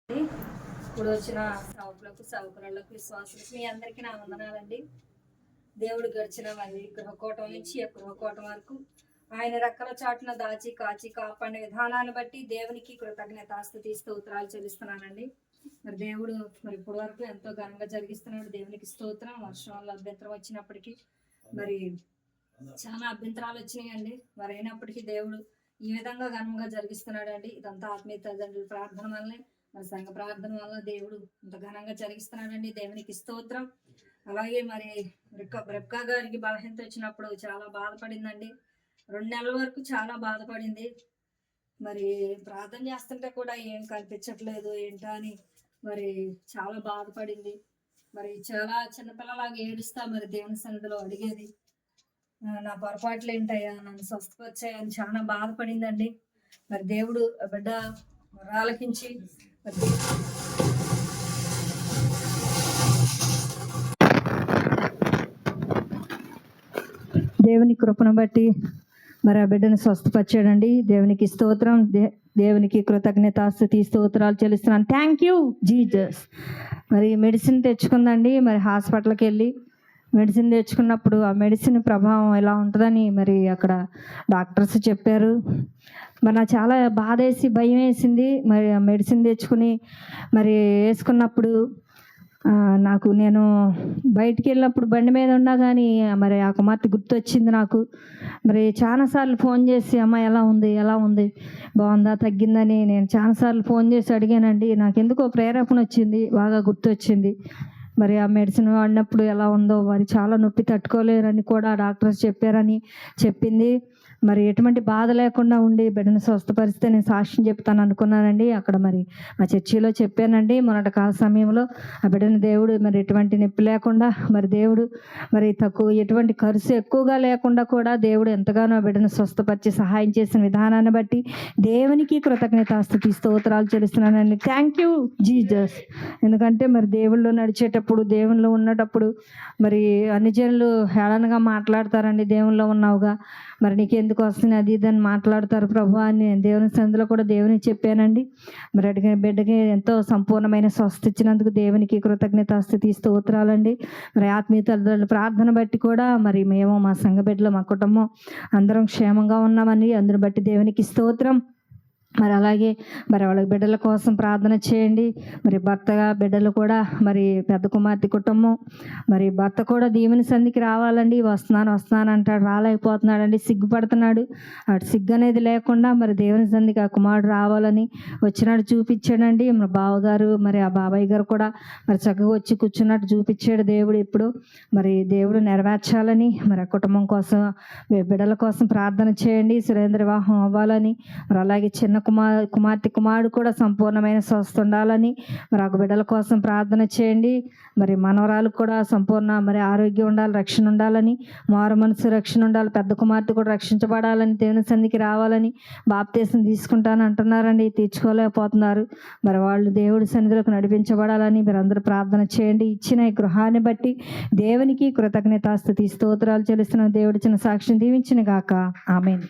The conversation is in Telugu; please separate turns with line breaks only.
ఇప్పుడు వచ్చిన సౌకులకు సౌకులకు విశ్వాసులకు మీ అందరికీ నా వందనాలండి. దేవుడు గడిచిన మళ్ళీ గృహకోటం నుంచి గృహకోటం వరకు ఆయన రెక్కల చాటున దాచి కాచి కాపాడిన విధానాన్ని బట్టి దేవునికి కృతజ్ఞతాస్తుతి స్తోత్రాలు చెల్లిస్తున్నానండి. మరి దేవుడు మరి ఇప్పటి వరకు ఎంతో ఘనంగా జరిగిస్తున్నాడు. దేవునికి స్తోత్రం. వర్షం వల్ల అభ్యంతరం వచ్చినప్పటికీ మరి చాలా అభ్యంతరాలు వచ్చినాయండి. మరి అయినప్పటికీ దేవుడు ఈ విధంగా ఘనంగా జరిగిస్తున్నాడు అండి. ఇదంతా ఆత్మీయ తల్లిదండ్రుల ప్రార్థన వల్లనే, మరి సంఘ ప్రార్థన వల్ల దేవుడు ఇంత ఘనంగా జరిగిస్తున్నాడండి. దేవునికి స్తోత్రం. అలాగే మరి రెప్కా గారికి బలహీనత వచ్చినప్పుడు చాలా బాధపడిందండి. 2 నెలల వరకు చాలా బాధపడింది. మరి ప్రార్థన చేస్తుంటే కూడా ఏం కనిపించట్లేదు ఏంటా అని మరి చాలా బాధపడింది. మరి చాలా చిన్నపిల్లలాగా ఏడుస్తా మరి దేవుని సన్నిధిలో అడిగేది, నా పొరపాట్లు ఏంటయ్యా, నన్ను స్వస్థపరిచాయని చాలా బాధపడిందండి. మరి దేవుడు బిడ్డ ఆలకించి దేవుని కృపను బట్టి మరి ఆ బిడ్డను స్వస్థపరిచాడండి. దేవునికి స్తోత్రం. దేవునికి కృతజ్ఞతాస్తుతి స్తోత్రాలు చెల్లిస్తున్నాను. Thank you Jesus. మరి మెడిసిన్ తెచ్చుకుందండి. మరి హాస్పిటల్కి వెళ్ళి మెడిసిన్ తెచ్చుకున్నప్పుడు ఆ మెడిసిన్ ప్రభావం ఎలా ఉంటుందని మరి అక్కడ డాక్టర్స్ చెప్పారు. మరి నాకు చాలా బాధ వేసి భయం వేసింది. మరి ఆ మెడిసిన్ తెచ్చుకుని మరి వేసుకున్నప్పుడు నేను బయటికి వెళ్ళినప్పుడు బండి మీద ఉన్నా కానీ మరి ఆ కుమార్తె గుర్తొచ్చింది నాకు. మరి చాలాసార్లు ఫోన్ చేసి అమ్మ ఎలా ఉంది బాగుందా తగ్గిందని నేను చాలాసార్లు ఫోన్ చేసి అడిగానండి. నాకు ఎందుకో ప్రేరేపణ వచ్చింది, బాగా గుర్తొచ్చింది. మరి ఆ మెడిసిన్ వాడినప్పుడు ఎలా ఉందో, మరి చాలా నొప్పి తట్టుకోలేరని కూడా డాక్టర్స్ చెప్పారని చెప్పింది. మరి ఎటువంటి బాధ లేకుండా ఉండి బిడ్డను స్వస్థపరిస్తే నేను సాక్ష్యం చెప్తాను అనుకున్నానండి. అక్కడ మరి మా చర్చిలో చెప్పానండి. మొన్నటి కాల సమయంలో ఆ బిడ్డను దేవుడు మరి ఎటువంటి నొప్పి లేకుండా మరి దేవుడు మరి ఎటువంటి ఖర్చు ఎక్కువగా లేకుండా కూడా దేవుడు ఎంతగానో ఆ బిడ్డను స్వస్థపరిచి సహాయం చేసిన విధానాన్ని బట్టి దేవునికి కృతజ్ఞతాస్తుతి స్తోత్రాలు చెల్లిస్తున్నానండి. Thank you Jesus. ఎందుకంటే మరి దేవుళ్ళు నడిచేటప్పుడు, దేవుళ్ళు ఉన్నటప్పుడు మరి అన్ని జనులు హేళనగా మాట్లాడతారండి. దేవుల్లో ఉన్నావుగా మరి నీకెందుకు వస్తుంది అది ఇదని మాట్లాడతారు ప్రభు అని నేను దేవుని సందులో కూడా దేవునికి చెప్పానండి. మరి అడిగిన బిడ్డకి ఎంతో సంపూర్ణమైన స్వస్థ ఇచ్చినందుకు దేవునికి కృతజ్ఞతాస్తుతి స్తోత్రాలండి. మరి ఆత్మీయ తల్లిదండ్రుల ప్రార్థన బట్టి కూడా మరి మేము మా సంఘ బిడ్డలు మా కుటుంబం అందరం క్షేమంగా ఉన్నామని అందుని బట్టి దేవునికి స్తోత్రం. మరి అలాగే మరి వాళ్ళ బిడ్డల కోసం ప్రార్థన చేయండి. మరి భర్తగా బిడ్డలు కూడా మరి పెద్ద కుమార్తె కుటుంబం మరి భర్త కూడా దేవుని సన్నిధికి రావాలండి. వస్తున్నాను అంటాడు, రాలేకపోతున్నాడండి, సిగ్గుపడుతున్నాడు. అటు సిగ్గు అనేది లేకుండా మరి దేవుని సన్నిధికి ఆ కుమారుడు రావాలని వచ్చినట్టు చూపించాడండి. మన బావగారు మరి ఆ బాబాయ్ గారు కూడా మరి చక్కగా వచ్చి కూర్చున్నట్టు చూపించాడు దేవుడు. ఇప్పుడు మరి దేవుడు నెరవేర్చాలని మరి ఆ కుటుంబం కోసం బిడ్డల కోసం ప్రార్థన చేయండి. సురేంద్ర వివాహం అవ్వాలని మరి అలాగే చిన్న కుమార్తె కూడా సంపూర్ణమైన స్వస్థ ఉండాలని మరి ఆ బిడ్డల కోసం ప్రార్థన చేయండి. మరి మనవరాలు కూడా సంపూర్ణ మరి ఆరోగ్యం ఉండాలి, రక్షణ ఉండాలని, మారు మనసు రక్షణ ఉండాలి. పెద్ద కుమార్తె కూడా రక్షించబడాలని, దేవుని సన్నిధికి రావాలని, బాప్తీసం తీసుకుంటాను అంటున్నారండి, తీర్చుకోలేకపోతున్నారు. మరి వాళ్ళు దేవుడి సన్నిధిలోకి నడిపించబడాలని మీరు అందరూ ప్రార్థన చేయండి. ఇచ్చిన ఈ గృహాన్ని బట్టి దేవునికి కృతజ్ఞతాస్తుతి స్తోత్రాలు చెల్లిస్తున్న దేవుడి చిన్న సాక్ష్యం దీవించిన గాక. ఆమేన్.